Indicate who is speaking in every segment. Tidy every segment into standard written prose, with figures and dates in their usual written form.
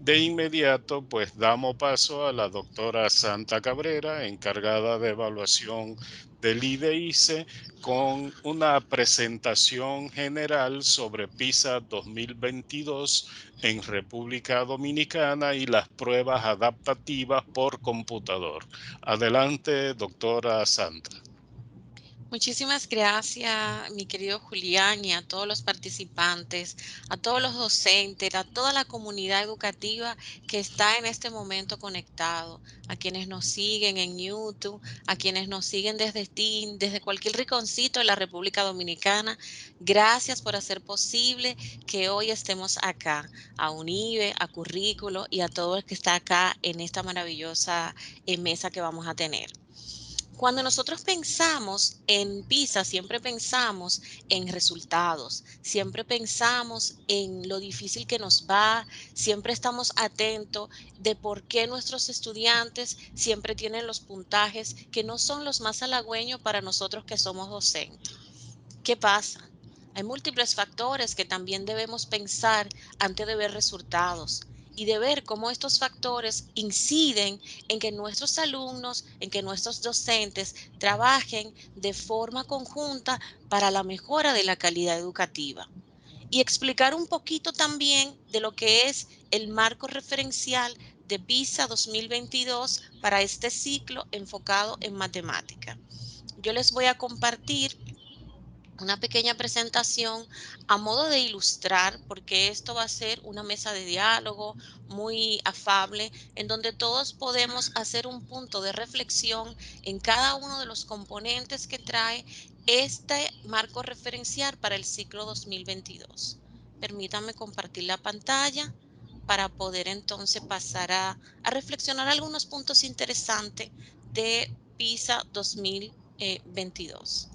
Speaker 1: De inmediato, pues damos paso a la doctora Santa Cabrera, encargada de evaluación del IDICE, con una presentación general sobre PISA 2022 en República Dominicana y las pruebas adaptativas por computador. Adelante, doctora Santa.
Speaker 2: Muchísimas gracias, mi querido Julián, y a todos los participantes, a todos los docentes, a toda la comunidad educativa que está en este momento conectado, a quienes nos siguen en YouTube, a quienes nos siguen desde Steam, desde cualquier rinconcito de la República Dominicana. Gracias por hacer posible que hoy estemos acá, a UNIBE, a Currículo y a todo el que está acá en esta maravillosa mesa que vamos a tener. Cuando nosotros pensamos en PISA, siempre pensamos en resultados, siempre pensamos en lo difícil que nos va, siempre estamos atentos de por qué nuestros estudiantes siempre tienen los puntajes que no son los más halagüeños para nosotros que somos docentes. ¿Qué pasa? Hay múltiples factores que también debemos pensar antes de ver resultados y de ver cómo estos factores inciden en que nuestros alumnos, en que nuestros docentes trabajen de forma conjunta para la mejora de la calidad educativa. Y explicar un poquito también de lo que es el marco referencial de PISA 2022 para este ciclo enfocado en matemática. Yo les voy a compartir una pequeña presentación a modo de ilustrar, porque esto va a ser una mesa de diálogo muy afable, en donde todos podemos hacer un punto de reflexión en cada uno de los componentes que trae este marco referencial para el ciclo 2022. Permítanme compartir la pantalla para poder entonces pasar a reflexionar algunos puntos interesantes de PISA 2022.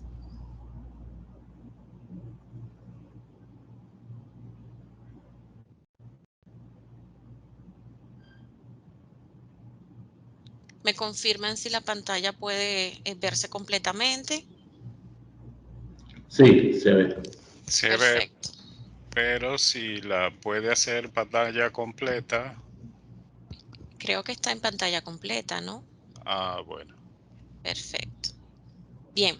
Speaker 2: ¿Me confirman si la pantalla puede verse completamente?
Speaker 3: Sí, se ve.
Speaker 1: Se ve,
Speaker 2: Perfecto.
Speaker 1: pero si la puede hacer pantalla completa,
Speaker 2: Creo que está en pantalla completa, ¿no?
Speaker 1: bueno.
Speaker 2: Perfecto. Bien,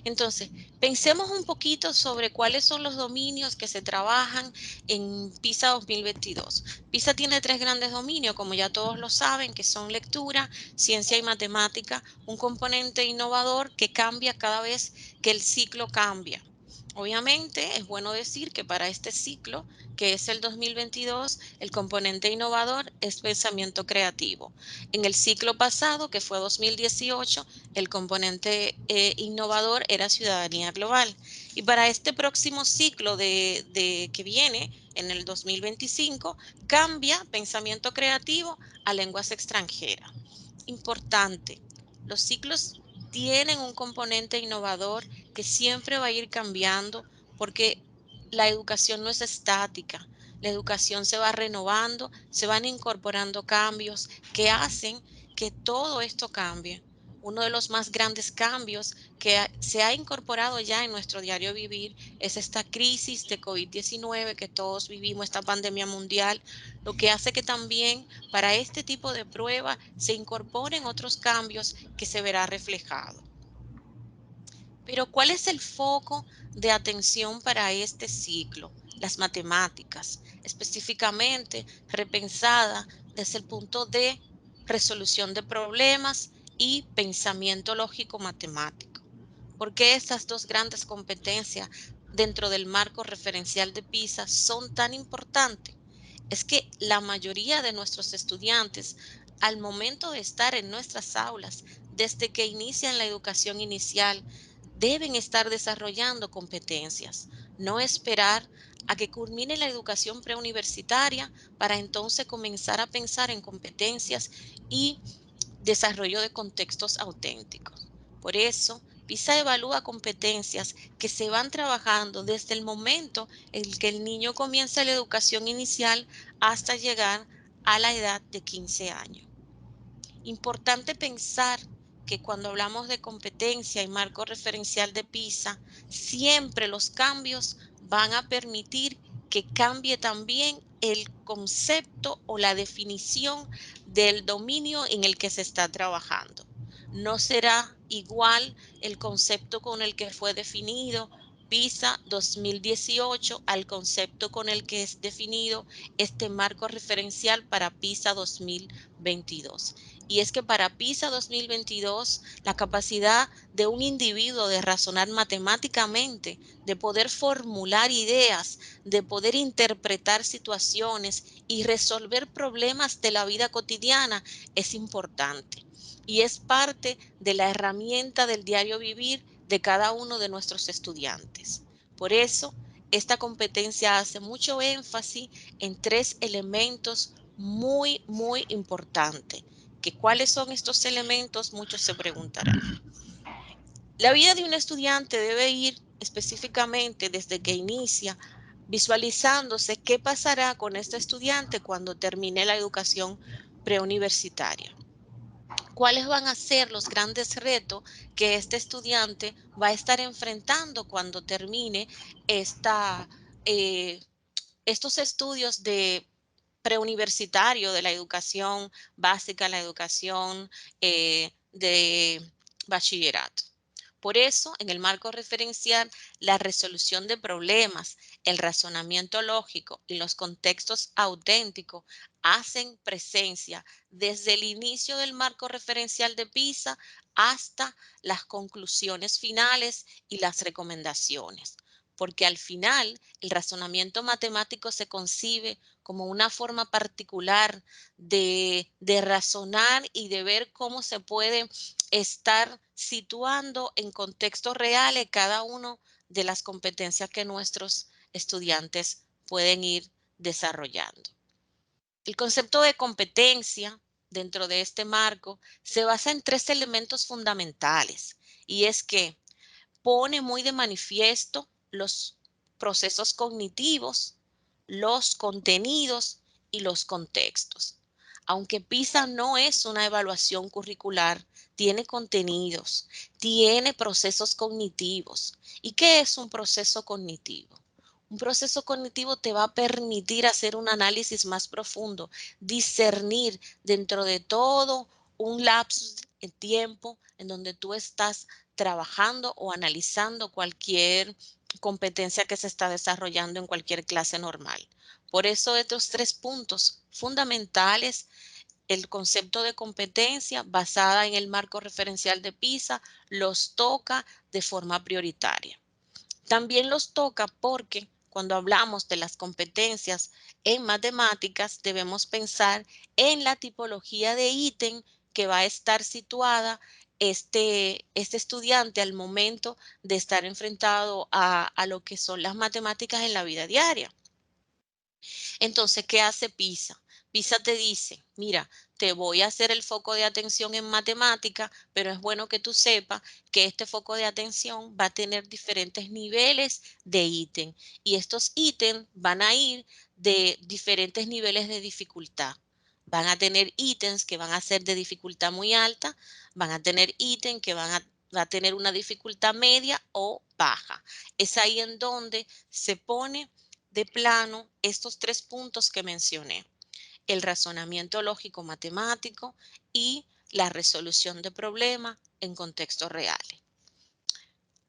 Speaker 2: entonces, pensemos un poquito sobre cuáles son los dominios que se trabajan en PISA 2022. PISA tiene tres grandes dominios, como ya todos lo saben, que son lectura, ciencia y matemática, un componente innovador que cambia cada vez que el ciclo cambia. Obviamente, es bueno decir que para este ciclo, que es el 2022, el componente innovador es pensamiento creativo. En el ciclo pasado, que fue 2018, el componente innovador era ciudadanía global. Y para este próximo ciclo que viene, en el 2025, cambia pensamiento creativo a lenguas extranjeras. Importante, los ciclos tienen un componente innovador que siempre va a ir cambiando porque la educación no es estática. La educación se va renovando, se van incorporando cambios que hacen que todo esto cambie. Uno de los más grandes cambios que se ha incorporado ya en nuestro diario vivir es esta crisis de COVID-19 que todos vivimos, esta pandemia mundial, lo que hace que también para este tipo de prueba se incorporen otros cambios que se verá reflejado. Pero ¿cuál es el foco de atención para este ciclo? Las matemáticas, específicamente repensada desde el punto de resolución de problemas y pensamiento lógico matemático. ¿Por qué estas dos grandes competencias dentro del marco referencial de PISA son tan importantes? Es que la mayoría de nuestros estudiantes, al momento de estar en nuestras aulas, desde que inician la educación inicial, deben estar desarrollando competencias, no esperar a que culmine la educación preuniversitaria para entonces comenzar a pensar en competencias y desarrollo de contextos auténticos. Por eso, PISA evalúa competencias que se van trabajando desde el momento en que el niño comienza la educación inicial hasta llegar a la edad de 15 años. Importante pensar que cuando hablamos de competencia y marco referencial de PISA, siempre los cambios van a permitir que cambie también el concepto o la definición del dominio en el que se está trabajando. No será igual el concepto con el que fue definido PISA 2018 al concepto con el que es definido este marco referencial para PISA 2022. Y es que para PISA 2022, la capacidad de un individuo de razonar matemáticamente, de poder formular ideas, de poder interpretar situaciones y resolver problemas de la vida cotidiana es importante. Y es parte de la herramienta del diario vivir de cada uno de nuestros estudiantes. Por eso, esta competencia hace mucho énfasis en tres elementos muy importantes. ¿Que cuáles son estos elementos? Muchos se preguntarán. La vida de un estudiante debe ir específicamente desde que inicia visualizándose qué pasará con este estudiante cuando termine la educación preuniversitaria. ¿Cuáles van a ser los grandes retos que este estudiante va a estar enfrentando cuando termine esta, eh, estos estudios de preuniversitario de la educación básica, la educación de bachillerato? Por eso, en el marco referencial, la resolución de problemas, el razonamiento lógico y los contextos auténticos hacen presencia desde el inicio del marco referencial de PISA hasta las conclusiones finales y las recomendaciones. Porque al final el razonamiento matemático se concibe como una forma particular de razonar y de ver cómo se puede estar situando en contextos reales cada una de las competencias que nuestros estudiantes pueden ir desarrollando. El concepto de competencia dentro de este marco se basa en tres elementos fundamentales, y es que pone muy de manifiesto los procesos cognitivos, los contenidos y los contextos. Aunque PISA no es una evaluación curricular, tiene contenidos, tiene procesos cognitivos. ¿Y qué es un proceso cognitivo? Un proceso cognitivo te va a permitir hacer un análisis más profundo, discernir dentro de todo un lapso de tiempo en donde tú estás trabajando o analizando cualquier competencia que se está desarrollando en cualquier clase normal. Por eso estos tres puntos fundamentales, el concepto de competencia basada en el marco referencial de PISA, los toca de forma prioritaria. También los toca porque cuando hablamos de las competencias en matemáticas, debemos pensar en la tipología de ítem que va a estar situada este estudiante al momento de estar enfrentado a lo que son las matemáticas en la vida diaria. Entonces, ¿qué hace PISA? PISA te dice, mira, te voy a hacer el foco de atención en matemática, pero es bueno que tú sepas que este foco de atención va a tener diferentes niveles de ítem y estos ítems van a ir de diferentes niveles de dificultad. Van a tener ítems que van a ser de dificultad muy alta, van a tener ítems que va a tener una dificultad media o baja. Es ahí en donde se pone de plano estos tres puntos que mencioné: el razonamiento lógico matemático y la resolución de problemas en contextos reales.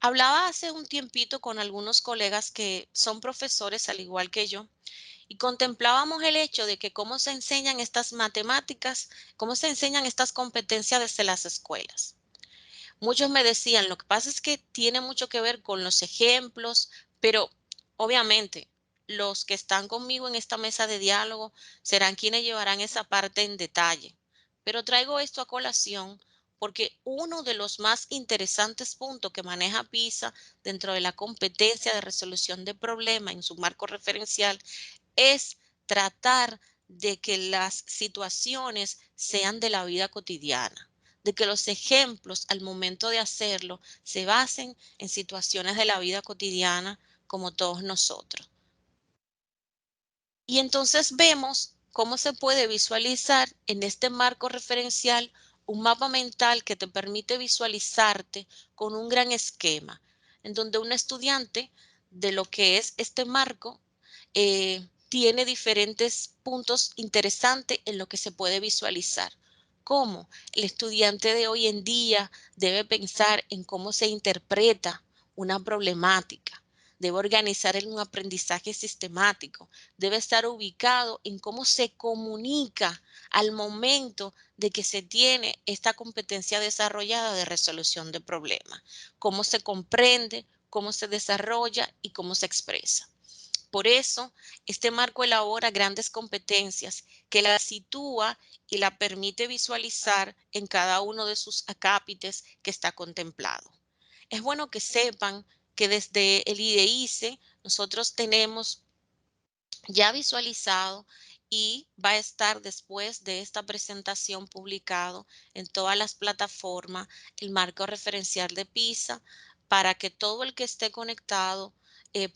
Speaker 2: Hablaba hace un tiempito con algunos colegas que son profesores al igual que yo y contemplábamos el hecho de que cómo se enseñan estas matemáticas, cómo se enseñan estas competencias desde las escuelas. Muchos me decían, lo que pasa es que tiene mucho que ver con los ejemplos, pero obviamente los que están conmigo en esta mesa de diálogo serán quienes llevarán esa parte en detalle. Pero traigo esto a colación porque uno de los más interesantes puntos que maneja PISA dentro de la competencia de resolución de problemas en su marco referencial es tratar de que las situaciones sean de la vida cotidiana, de que los ejemplos al momento de hacerlo se basen en situaciones de la vida cotidiana como todos nosotros. Y entonces vemos cómo se puede visualizar en este marco referencial un mapa mental que te permite visualizarte con un gran esquema, en donde un estudiante de lo que es este marco tiene diferentes puntos interesantes en lo que se puede visualizar. Cómo el estudiante de hoy en día debe pensar en cómo se interpreta una problemática, debe organizar en un aprendizaje sistemático, debe estar ubicado en cómo se comunica al momento de que se tiene esta competencia desarrollada de resolución de problemas, cómo se comprende, cómo se desarrolla y cómo se expresa. Por eso, este marco elabora grandes competencias que la sitúa y la permite visualizar en cada uno de sus acápites que está contemplado. Es bueno que sepan que desde el IDEICE nosotros tenemos ya visualizado y va a estar después de esta presentación publicado en todas las plataformas el marco referencial de PISA para que todo el que esté conectado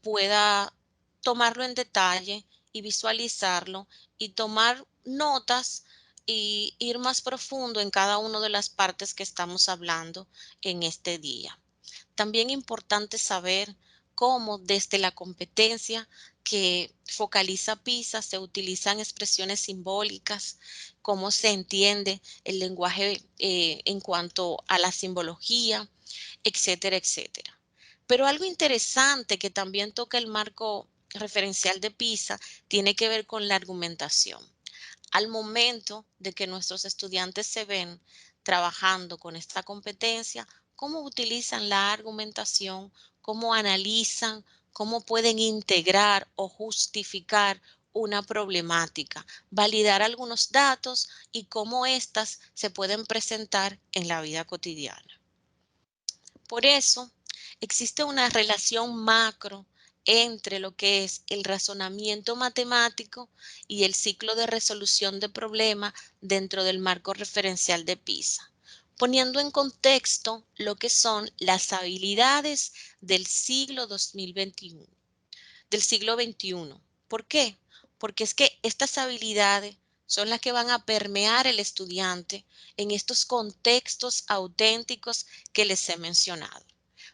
Speaker 2: pueda tomarlo en detalle y visualizarlo y tomar notas y ir más profundo en cada una de las partes que estamos hablando en este día. También importante saber cómo desde la competencia que focaliza PISA se utilizan expresiones simbólicas, cómo se entiende el lenguaje en cuanto a la simbología, etcétera, etcétera. Pero algo interesante que también toca el marco referencial de PISA tiene que ver con la argumentación. Al momento de que nuestros estudiantes se ven trabajando con esta competencia, cómo utilizan la argumentación, cómo analizan, cómo pueden integrar o justificar una problemática, validar algunos datos y cómo éstas se pueden presentar en la vida cotidiana. Por eso, existe una relación macro entre lo que es el razonamiento matemático y el ciclo de resolución de problemas dentro del marco referencial de PISA, poniendo en contexto lo que son las habilidades del siglo 2021, del siglo XXI. ¿Por qué? Porque es que estas habilidades son las que van a permear el estudiante en estos contextos auténticos que les he mencionado.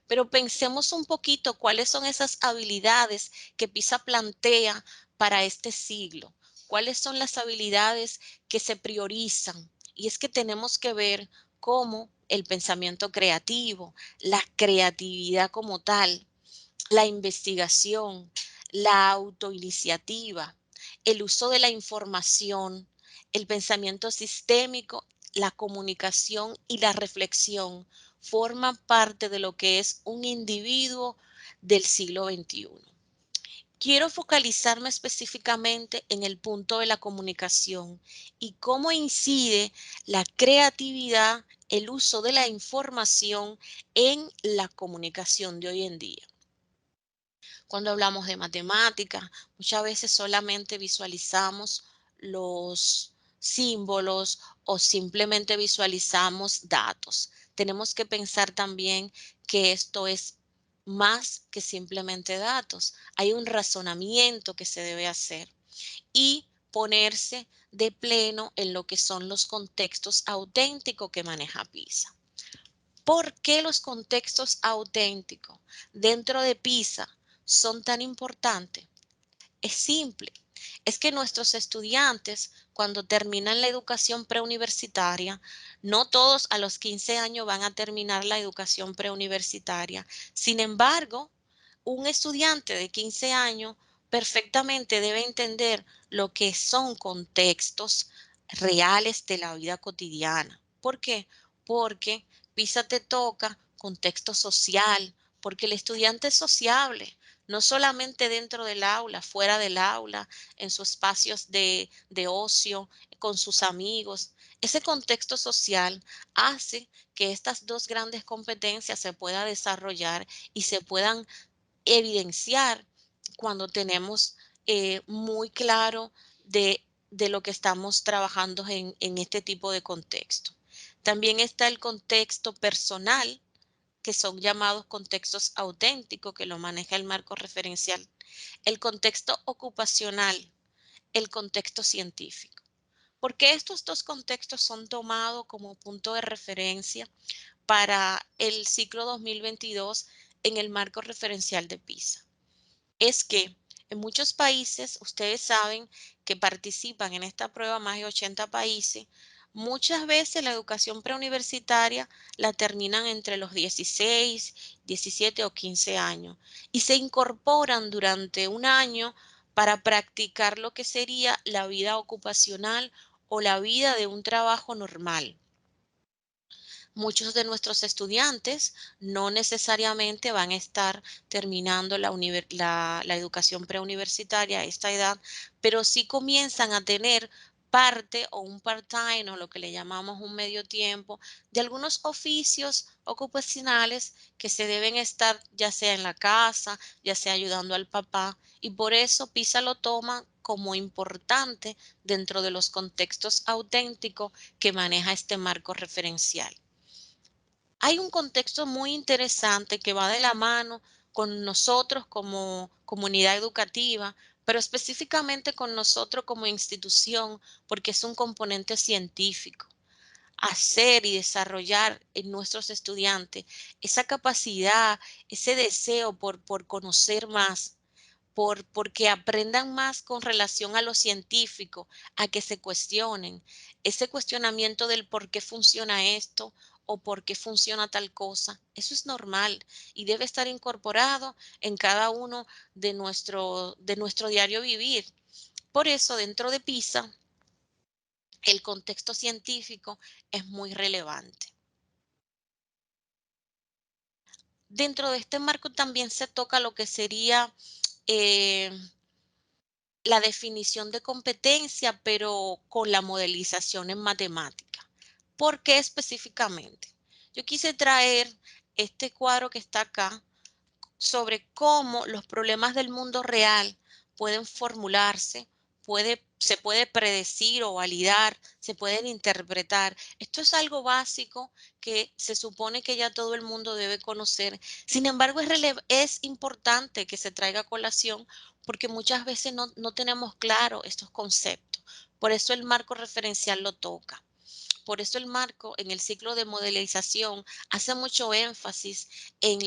Speaker 2: Pero pensemos un poquito cuáles son esas habilidades que PISA plantea para este siglo. ¿Cuáles son las habilidades que se priorizan? Y es que tenemos que ver cómo el pensamiento creativo, la creatividad como tal, la investigación, la autoiniciativa, el uso de la información, el pensamiento sistémico, la comunicación y la reflexión forman parte de lo que es un individuo del siglo XXI. Quiero focalizarme específicamente en el punto de la comunicación y cómo incide la creatividad, el uso de la información en la comunicación de hoy en día. Cuando hablamos de matemática, muchas veces solamente visualizamos los símbolos o simplemente visualizamos datos. Tenemos que pensar también que esto es más que simplemente datos. Hay un razonamiento que se debe hacer y ponerse de pleno en lo que son los contextos auténticos que maneja PISA. ¿Por qué los contextos auténticos dentro de PISA son tan importantes? Es simple. Es que nuestros estudiantes, cuando terminan la educación preuniversitaria, no todos a los 15 años van a terminar la educación preuniversitaria. Sin embargo, un estudiante de 15 años perfectamente debe entender lo que son contextos reales de la vida cotidiana. ¿Por qué? Porque PISA te toca contexto social, porque el estudiante es sociable, no solamente dentro del aula, fuera del aula, en sus espacios de ocio, con sus amigos. Ese contexto social hace que estas dos grandes competencias se puedan desarrollar y se puedan evidenciar cuando tenemos muy claro de lo que estamos trabajando en este tipo de contexto. También está el contexto personal, que son llamados contextos auténticos, que lo maneja el marco referencial, el contexto ocupacional, el contexto científico. Porque estos dos contextos son tomados como punto de referencia para el ciclo 2022 en el marco referencial de PISA. Es que En muchos países, ustedes saben que participan en esta prueba más de 80 países. Muchas veces la educación preuniversitaria la terminan entre los 16, 17 o 15 años y se incorporan durante un año para practicar lo que sería la vida ocupacional o la vida de un trabajo normal. Muchos de nuestros estudiantes no necesariamente van a estar terminando la educación preuniversitaria a esta edad, pero sí comienzan a tener parte o un part-time o lo que le llamamos un medio tiempo de algunos oficios ocupacionales que se deben estar ya sea en la casa, ya sea ayudando al papá, y por eso PISA lo toma como importante dentro de los contextos auténticos que maneja este marco referencial. Hay un contexto muy interesante que va de la mano con nosotros como comunidad educativa, pero específicamente con nosotros como institución, porque es un componente científico. Hacer y desarrollar en nuestros estudiantes esa capacidad, ese deseo por conocer más, porque aprendan más con relación a lo científico, a que se cuestionen. Ese cuestionamiento del por qué funciona esto o por qué funciona tal cosa, eso es normal y debe estar incorporado en cada uno de nuestro diario vivir. Por eso, dentro de PISA, el contexto científico es muy relevante. Dentro de este marco también se toca lo que sería eh, la definición de competencia, pero con la modelización en matemática. ¿Por qué específicamente? Yo quise traer este cuadro que está acá sobre cómo los problemas del mundo real pueden formularse, se puede predecir o validar, se pueden interpretar. Esto es algo básico que se supone que ya todo el mundo debe conocer. Sin embargo, es importante que se traiga a colación porque muchas veces no tenemos claro estos conceptos. Por eso el marco referencial lo toca. Por eso el marco en el ciclo de modelización hace mucho énfasis en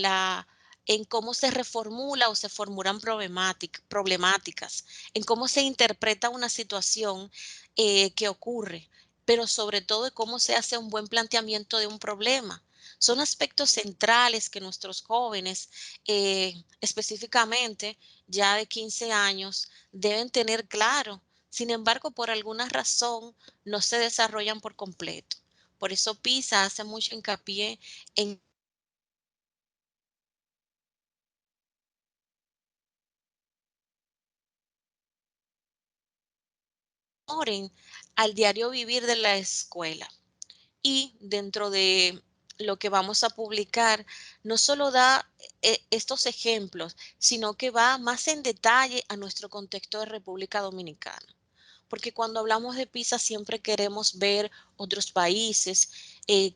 Speaker 2: en cómo se reformula o se formulan problemáticas, en cómo se interpreta una situación que ocurre, pero sobre todo de cómo se hace un buen planteamiento de un problema. Son aspectos centrales que nuestros jóvenes, específicamente ya de 15 años, deben tener claro. Sin embargo, por alguna razón, no se desarrollan por completo. Por eso PISA hace mucho hincapié en oren al diario vivir de la escuela. Y dentro de lo que vamos a publicar, no solo da estos ejemplos, sino que va más en detalle a nuestro contexto de República Dominicana. Porque cuando hablamos de PISA siempre queremos ver otros países,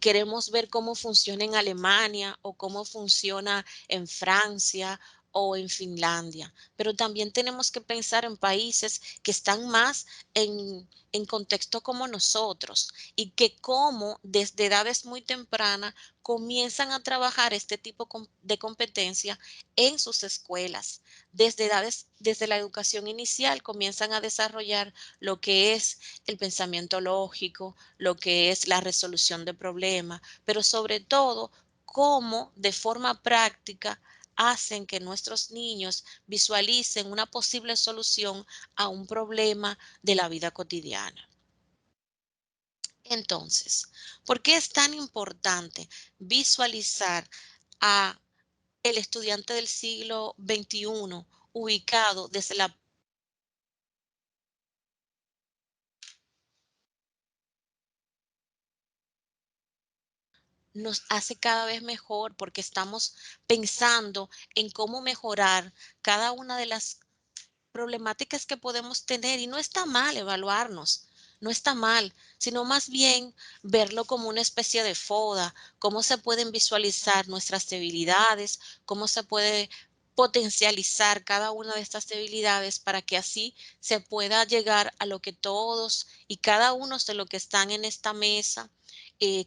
Speaker 2: queremos ver cómo funciona en Alemania o cómo funciona en Francia o en Finlandia, pero también tenemos que pensar en países que están más en contexto como nosotros y que como desde edades muy tempranas comienzan a trabajar este tipo de competencia en sus escuelas. Desde la educación inicial comienzan a desarrollar lo que es el pensamiento lógico, lo que es la resolución de problemas, pero sobre todo cómo de forma práctica hacen que nuestros niños visualicen una posible solución a un problema de la vida cotidiana. Entonces, ¿por qué es tan importante visualizar a el estudiante del siglo XXI ubicado desde la nos hace cada vez mejor porque estamos pensando en cómo mejorar cada una de las problemáticas que podemos tener y no está mal evaluarnos, no está mal, sino más bien verlo como una especie de foda, cómo se pueden visualizar nuestras debilidades, cómo se puede potencializar cada una de estas debilidades para que así se pueda llegar a lo que todos y cada uno de los que están en esta mesa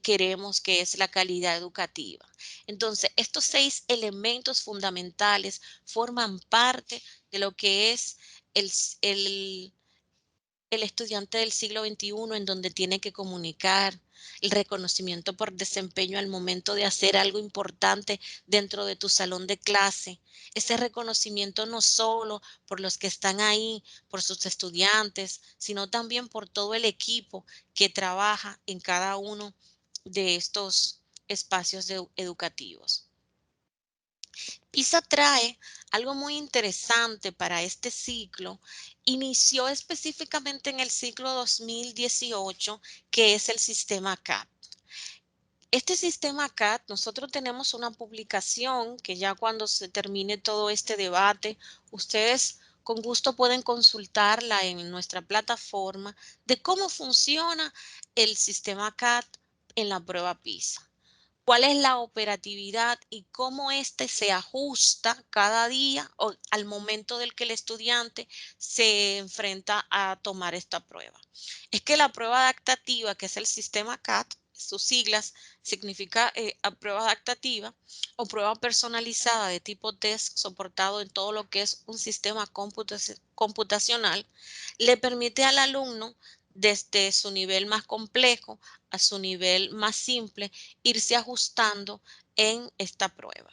Speaker 2: queremos, que es la calidad educativa. Entonces, estos 6 elementos fundamentales forman parte de lo que es el, el estudiante del siglo XXI, en donde tiene que comunicar, el reconocimiento por desempeño al momento de hacer algo importante dentro de tu salón de clase. Ese reconocimiento no solo por los que están ahí, por sus estudiantes, sino también por todo el equipo que trabaja en cada uno de estos espacios educativos. PISA trae algo muy interesante para este ciclo. Inició específicamente en el ciclo 2018, que es el sistema CAP. Este sistema CAT, nosotros tenemos una publicación que ya cuando se termine todo este debate, ustedes con gusto pueden consultarla en nuestra plataforma de cómo funciona el sistema CAT en la prueba PISA. Cuál es la operatividad y cómo éste se ajusta cada día o al momento del que el estudiante se enfrenta a tomar esta prueba. Es que la prueba adaptativa, que es el sistema CAT, sus siglas significa prueba adaptativa o prueba personalizada de tipo test soportado en todo lo que es un sistema computacional, le permite al alumno desde su nivel más complejo a su nivel más simple irse ajustando en esta prueba.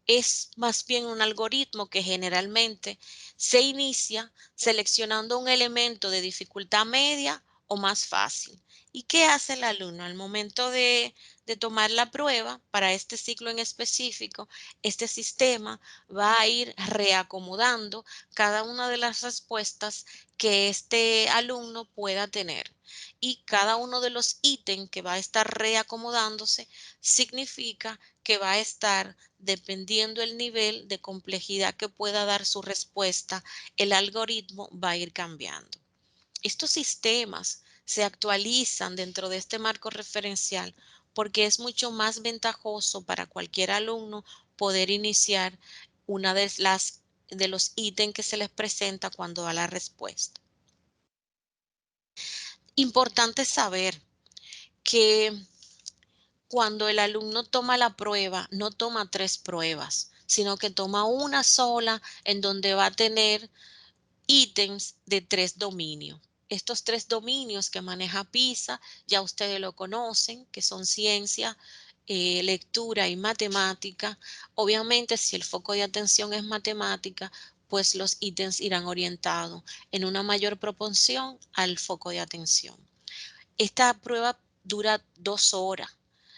Speaker 2: Es más bien un algoritmo que generalmente se inicia seleccionando un elemento de dificultad media o más fácil. ¿Y qué hace el alumno al momento de tomar la prueba? Para este ciclo en específico, este sistema va a ir reacomodando cada una de las respuestas que este alumno pueda tener. Y cada uno de los ítems que va a estar reacomodándose significa que va a estar, dependiendo el nivel de complejidad que pueda dar su respuesta, el algoritmo va a ir cambiando. Estos sistemas se actualizan dentro de este marco referencial porque es mucho más ventajoso para cualquier alumno poder iniciar una de los ítems que se les presenta cuando da la respuesta. Importante saber que cuando el alumno toma la prueba, no toma 3 pruebas, sino que toma una sola en donde va a tener ítems de 3 dominios. Estos 3 dominios que maneja PISA, ya ustedes lo conocen, que son ciencia, lectura y matemática. Obviamente, si el foco de atención es matemática, pues los ítems irán orientados en una mayor proporción al foco de atención. Esta prueba dura 2 horas.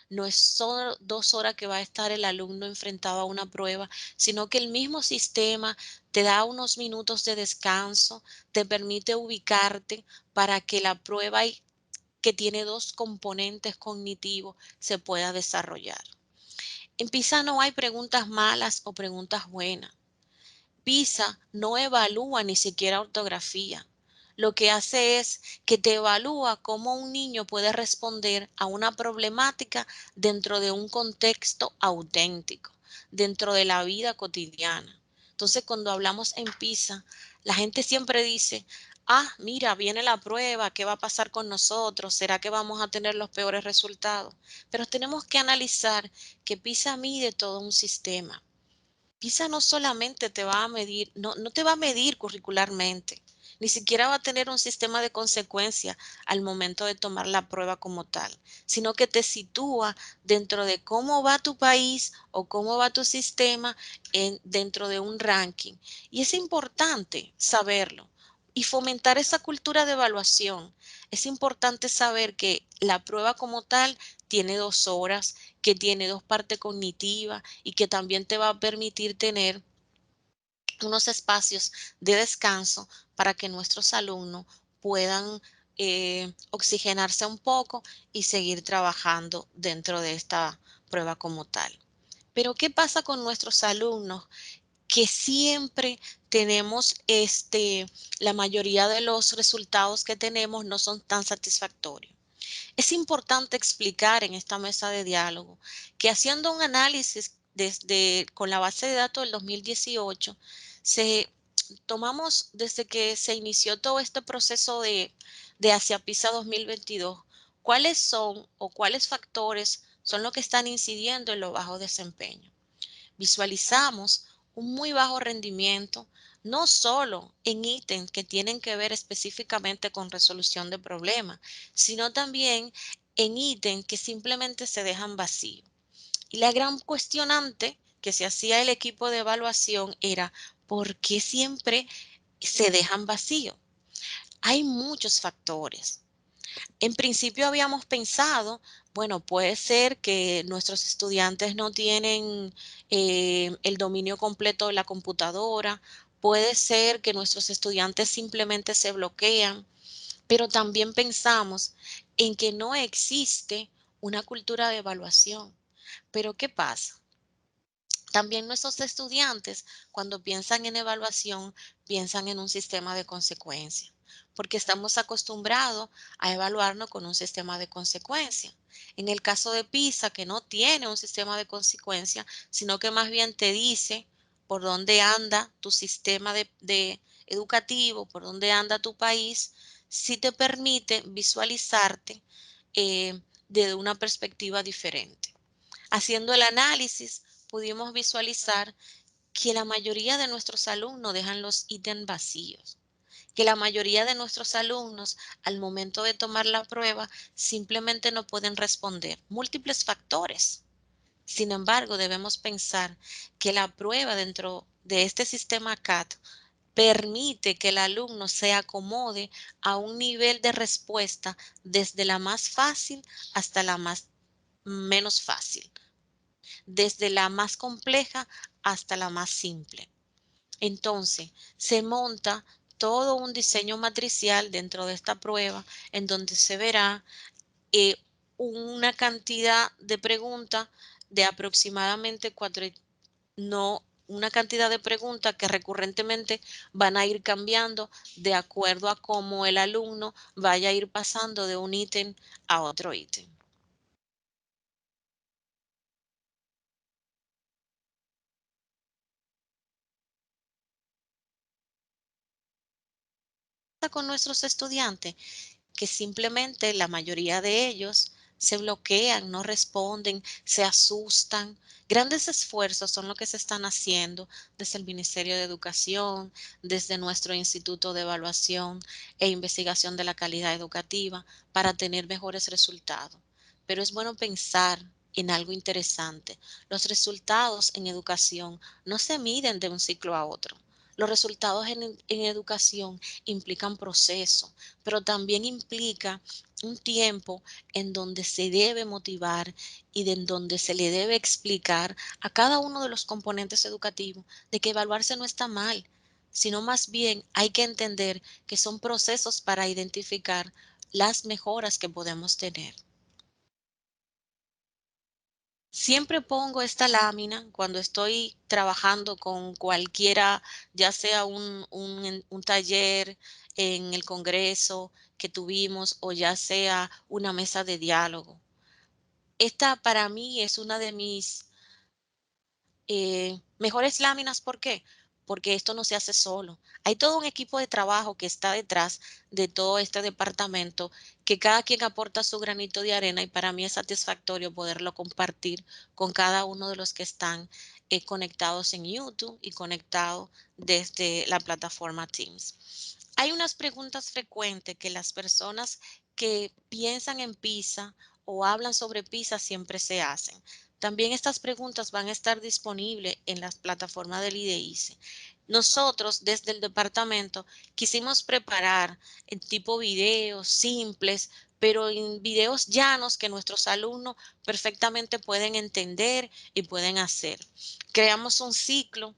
Speaker 2: No es solo 2 horas que va a estar el alumno enfrentado a una prueba, sino que el mismo sistema te da unos minutos de descanso, te permite ubicarte para que la prueba que tiene 2 componentes cognitivos se pueda desarrollar. En PISA no hay preguntas malas o preguntas buenas. PISA no evalúa ni siquiera ortografía. Lo que hace es que te evalúa cómo un niño puede responder a una problemática dentro de un contexto auténtico, dentro de la vida cotidiana. Entonces, cuando hablamos en PISA, la gente siempre dice, mira, viene la prueba, ¿qué va a pasar con nosotros? ¿Será que vamos a tener los peores resultados? Pero tenemos que analizar que PISA mide todo un sistema. PISA no solamente te va a medir, no te va a medir curricularmente, ni siquiera va a tener un sistema de consecuencia al momento de tomar la prueba como tal, sino que te sitúa dentro de cómo va tu país o cómo va tu sistema dentro de un ranking. Y es importante saberlo y fomentar esa cultura de evaluación. Es importante saber que la prueba como tal tiene 2 horas, que tiene 2 partes cognitivas y que también te va a permitir tener unos espacios de descanso para que nuestros alumnos puedan oxigenarse un poco y seguir trabajando dentro de esta prueba como tal. Pero ¿qué pasa con nuestros alumnos? Que siempre tenemos la mayoría de los resultados que tenemos no son tan satisfactorios. Es importante explicar en esta mesa de diálogo que haciendo un análisis con la base de datos del 2018, se tomamos desde que se inició todo este proceso de hacia PISA 2022, cuáles son o cuáles factores son los que están incidiendo en los bajos desempeños. Visualizamos un muy bajo rendimiento no solo en ítems que tienen que ver específicamente con resolución de problemas, sino también en ítems que simplemente se dejan vacíos. Y la gran cuestionante que se hacía el equipo de evaluación era, ¿por qué siempre se dejan vacíos? Hay muchos factores. En principio habíamos pensado, bueno, puede ser que nuestros estudiantes no tienen el dominio completo de la computadora, puede ser que nuestros estudiantes simplemente se bloquean, pero también pensamos en que no existe una cultura de evaluación. Pero ¿qué pasa? También nuestros estudiantes, cuando piensan en evaluación, piensan en un sistema de consecuencia, porque estamos acostumbrados a evaluarnos con un sistema de consecuencia. En el caso de PISA, que no tiene un sistema de consecuencia, sino que más bien te dice por dónde anda tu sistema de educativo, por dónde anda tu país, sí te permite visualizarte desde una perspectiva diferente. Haciendo el análisis, pudimos visualizar que la mayoría de nuestros alumnos dejan los ítems vacíos, que la mayoría de nuestros alumnos al momento de tomar la prueba simplemente no pueden responder. Múltiples factores. Sin embargo, debemos pensar que la prueba dentro de este sistema CAT permite que el alumno se acomode a un nivel de respuesta desde la más fácil hasta la más menos fácil, desde la más compleja hasta la más simple. Entonces, se monta todo un diseño matricial dentro de esta prueba en donde se verá eh, una cantidad de preguntas de aproximadamente no, una cantidad de preguntas que recurrentemente van a ir cambiando de acuerdo a cómo el alumno vaya a ir pasando de un ítem a otro ítem. Con nuestros estudiantes que simplemente la mayoría de ellos se bloquean, no responden, se asustan. Grandes esfuerzos son lo que se están haciendo desde el Ministerio de Educación, desde nuestro Instituto de Evaluación e Investigación de la Calidad Educativa para tener mejores resultados. Pero es bueno pensar en algo interesante. Los resultados en educación no se miden de un ciclo a otro. Los resultados en educación implican proceso, pero también implica un tiempo en donde se debe motivar y en donde se le debe explicar a cada uno de los componentes educativos de que evaluarse no está mal, sino más bien hay que entender que son procesos para identificar las mejoras que podemos tener. Siempre pongo esta lámina cuando estoy trabajando con cualquiera, ya sea un taller en el Congreso que tuvimos o ya sea una mesa de diálogo. Esta para mí es una de mis mejores láminas. ¿Por qué? Porque esto no se hace solo. Hay todo un equipo de trabajo que está detrás de todo este departamento, que cada quien aporta su granito de arena y para mí es satisfactorio poderlo compartir con cada uno de los que están conectados en YouTube y conectados desde la plataforma Teams. Hay unas preguntas frecuentes que las personas que piensan en PISA o hablan sobre PISA siempre se hacen. También estas preguntas van a estar disponibles en las plataformas del IDEICE. Nosotros desde el departamento quisimos preparar en tipo videos simples, pero en videos llanos que nuestros alumnos perfectamente pueden entender y pueden hacer. Creamos un ciclo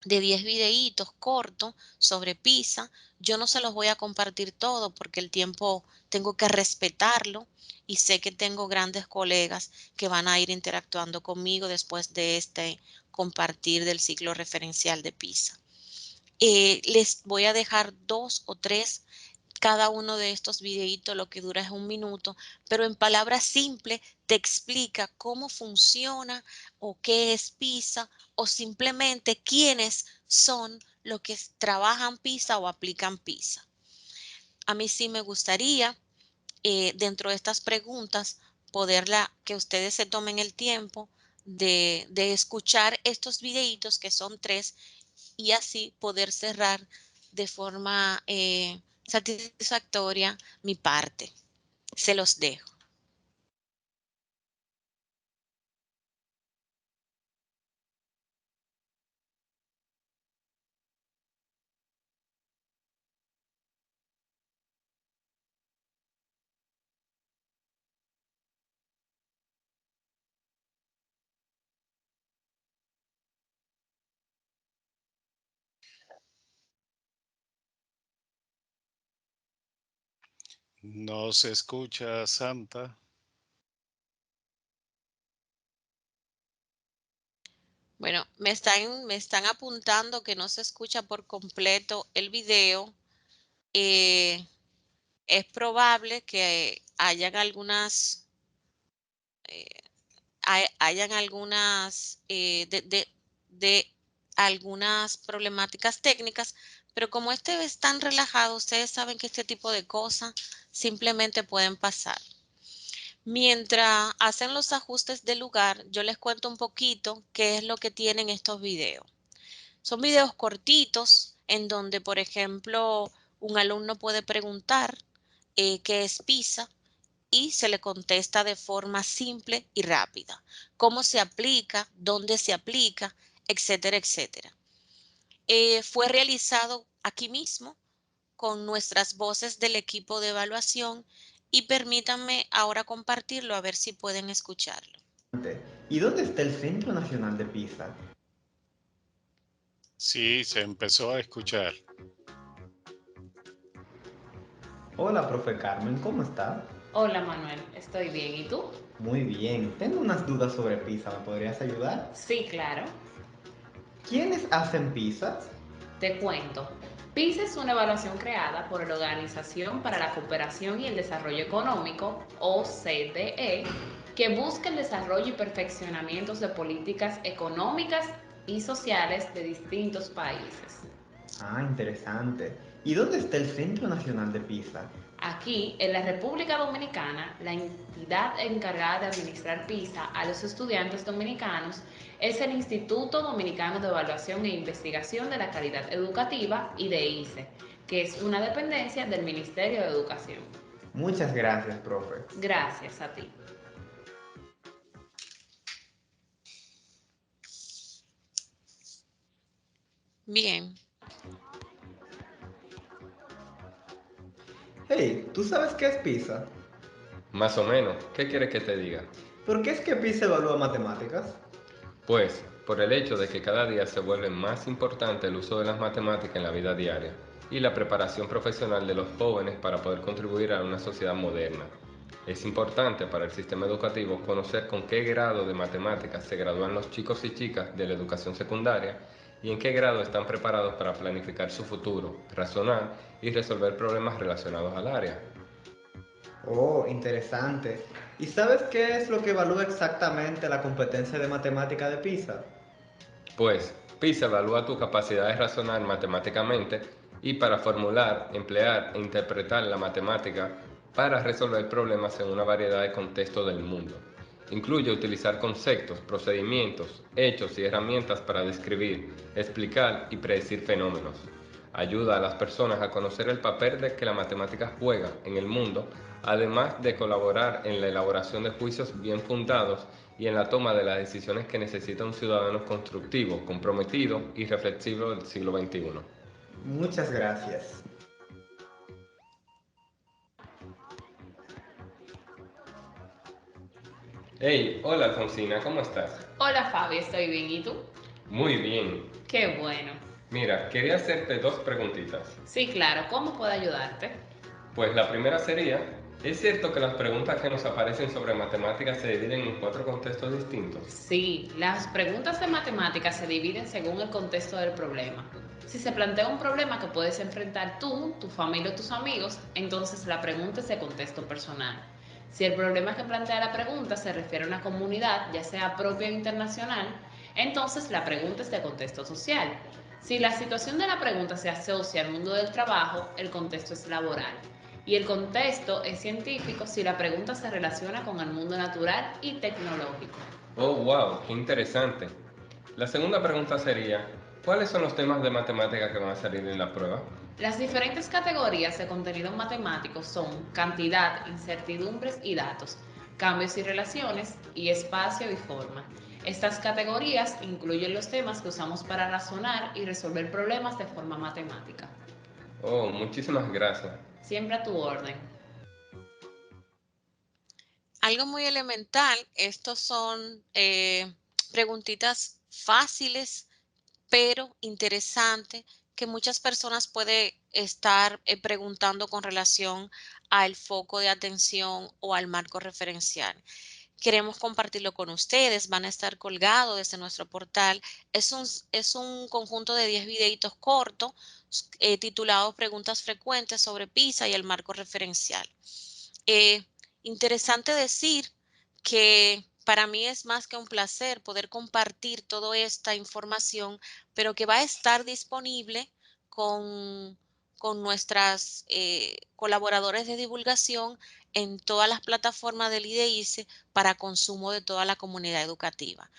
Speaker 2: de 10 videitos cortos sobre PISA. Yo no se los voy a compartir todo porque el tiempo tengo que respetarlo y sé que tengo grandes colegas que van a ir interactuando conmigo después de este compartir del ciclo referencial de PISA. Les voy a dejar 2 o 3. Cada uno de estos videitos lo que dura es 1 minuto, pero en palabras simples te explica cómo funciona o qué es PISA o simplemente quiénes son los que trabajan PISA o aplican PISA. A mí sí me gustaría, dentro de estas preguntas, que ustedes se tomen el tiempo de escuchar estos videitos que son 3 y así poder cerrar de forma satisfactoria mi parte. Se los dejo.
Speaker 1: No se escucha, Santa.
Speaker 2: Bueno, me están apuntando que no se escucha por completo el video. Eh, es probable que hayan algunas, eh, hayan algunas de algunas problemáticas técnicas, pero como este es tan relajado, ustedes saben que este tipo de cosas simplemente pueden pasar. Mientras hacen los ajustes del lugar, yo les cuento un poquito qué es lo que tienen estos videos. Son videos cortitos en donde, por ejemplo, un alumno puede preguntar qué es PISA y se le contesta de forma simple y rápida. Cómo se aplica, dónde se aplica, etcétera, etcétera. Fue realizado aquí mismo con nuestras voces del equipo de evaluación y permítanme ahora compartirlo a ver si pueden escucharlo.
Speaker 3: ¿Y dónde está el Centro Nacional de Pisa?
Speaker 1: Sí, se empezó a escuchar.
Speaker 3: Hola, profe Carmen, ¿cómo está?
Speaker 4: Hola Manuel, estoy bien. ¿Y tú?
Speaker 3: Muy bien, tengo unas dudas sobre Pisa, ¿me podrías ayudar?
Speaker 4: Sí, claro.
Speaker 3: ¿Quiénes hacen pizzas?
Speaker 4: Te cuento. PISA es una evaluación creada por la Organización para la Cooperación y el Desarrollo Económico, OCDE, que busca el desarrollo y perfeccionamiento de políticas económicas y sociales de distintos países.
Speaker 3: Ah, interesante. ¿Y dónde está el Centro Nacional de Pisa?
Speaker 4: Aquí, en la República Dominicana, la entidad encargada de administrar PISA a los estudiantes dominicanos es el Instituto Dominicano de Evaluación e Investigación de la Calidad Educativa, IDEICE, que es una dependencia del Ministerio de Educación.
Speaker 3: Muchas gracias, profe.
Speaker 4: Gracias a ti.
Speaker 2: Bien,
Speaker 3: Hey, ¿tú sabes qué es Pisa?
Speaker 5: Más o menos, ¿qué quieres que te diga?
Speaker 3: ¿Por qué es que Pisa evalúa matemáticas?
Speaker 5: Pues, por el hecho de que cada día se vuelve más importante el uso de las matemáticas en la vida diaria y la preparación profesional de los jóvenes para poder contribuir a una sociedad moderna. Es importante para el sistema educativo conocer con qué grado de matemáticas se gradúan los chicos y chicas de la educación secundaria y en qué grado están preparados para planificar su futuro, razonar y resolver problemas relacionados al área.
Speaker 3: Oh, interesante. ¿Y sabes qué es lo que evalúa exactamente la competencia de matemática de Pisa?
Speaker 5: Pues, PISA evalúa tu capacidad de razonar matemáticamente y para formular, emplear e interpretar la matemática para resolver problemas en una variedad de contextos del mundo. Incluye utilizar conceptos, procedimientos, hechos y herramientas para describir, explicar y predecir fenómenos. Ayuda a las personas a conocer el papel de que la matemática juega en el mundo, además de colaborar en la elaboración de juicios bien fundados y en la toma de las decisiones que necesita un ciudadano constructivo, comprometido y reflexivo del siglo XXI.
Speaker 3: Muchas gracias.
Speaker 5: Hey, hola Alfonsina, ¿cómo estás?
Speaker 4: Hola Fabi, estoy bien. ¿Y tú?
Speaker 5: Muy bien.
Speaker 4: Qué bueno.
Speaker 5: Mira, quería hacerte dos preguntitas.
Speaker 4: Sí, claro. ¿Cómo puedo ayudarte?
Speaker 5: Pues la primera sería, ¿es cierto que las preguntas que nos aparecen sobre matemáticas se dividen en cuatro contextos distintos?
Speaker 4: Sí, las preguntas de matemáticas se dividen según el contexto del problema. Si se plantea un problema que puedes enfrentar tú, tu familia o tus amigos, entonces la pregunta es de contexto personal. Si el problema que plantea la pregunta se refiere a una comunidad, ya sea propia o internacional, entonces la pregunta es de contexto social. Si la situación de la pregunta se asocia al mundo del trabajo, el contexto es laboral. Y el contexto es científico si la pregunta se relaciona con el mundo natural y tecnológico.
Speaker 5: Oh, wow, qué interesante. La segunda pregunta sería, ¿Cuáles son los temas de matemática que van a salir en la prueba?
Speaker 4: Las diferentes categorías de contenido matemático son cantidad, incertidumbres y datos, cambios y relaciones, y espacio y forma. Estas categorías incluyen los temas que usamos para razonar y resolver problemas de forma matemática.
Speaker 5: Oh, muchísimas gracias.
Speaker 4: Siempre a tu orden.
Speaker 2: Algo muy elemental, estos son preguntitas fáciles, pero interesantes, que muchas personas pueden estar preguntando con relación al foco de atención o al marco referencial. Queremos compartirlo con ustedes, van a estar colgados desde nuestro portal. Es un conjunto de 10 videitos cortos titulados Preguntas frecuentes sobre PISA y el marco referencial. Eh, Interesante decir que para mí es más que un placer poder compartir toda esta información, pero que va a estar disponible con, con nuestras colaboradores de divulgación en todas las plataformas del IDEICE para consumo de toda la comunidad educativa.